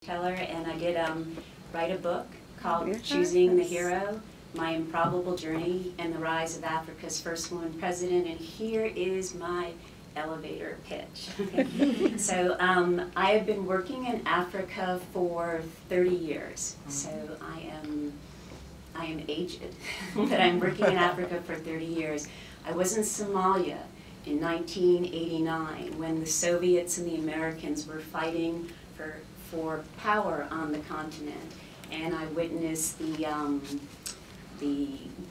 teller, and I did write a book called Choosing the Hero, My Improbable Journey and the Rise of Africa's First Woman President, and here is my elevator pitch. So I have been working in Africa for 30 years, so I am aged, but I'm working in Africa for 30 years. I was in Somalia in 1989 when the Soviets and the Americans were fighting for power on the continent, and I witnessed the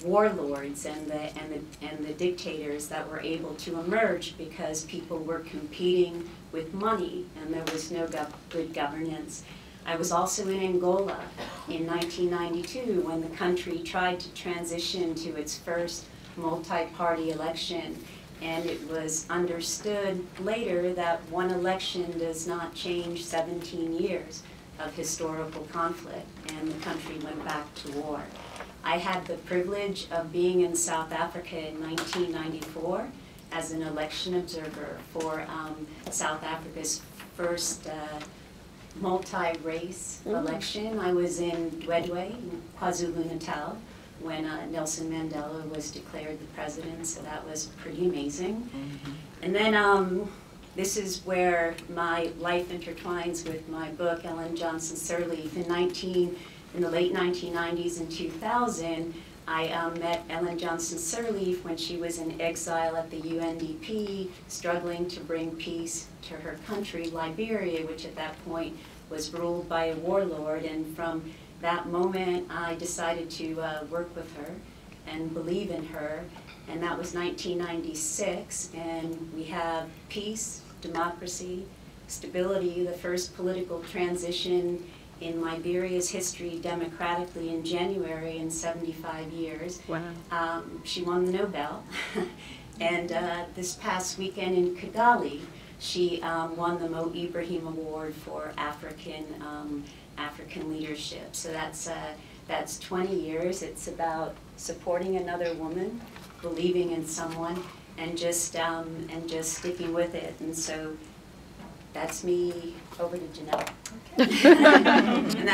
warlords and the dictators that were able to emerge because people were competing with money and there was no good governance. I was also in Angola in 1992 when the country tried to transition to its first multi-party election, and it was understood later that one election does not change 17 years of historical conflict, and the country went back to war. I had the privilege of being in South Africa in 1994 as an election observer for South Africa's first multi-race election. I was in Dwedwe, in KwaZulu-Natal, when Nelson Mandela was declared the president, so that was pretty amazing. And then this is where my life intertwines with my book, Ellen Johnson Sirleaf. In the late 1990s and 2000, I met Ellen Johnson Sirleaf when she was in exile at the UNDP, struggling to bring peace to her country, Liberia, which at that point was ruled by a warlord. And from that moment, I decided to work with her and believe in her. And that was 1996, and we have peace, democracy, stability, the first political transition in Liberia's history democratically in January in 75 years. Wow. She won the Nobel. And this past weekend in Kigali, she won the Mo Ibrahim Award for African leadership. So that's 20 years. It's about supporting another woman, believing in someone, and just sticking with it. And so that's me. Over to Janelle. Okay. And that's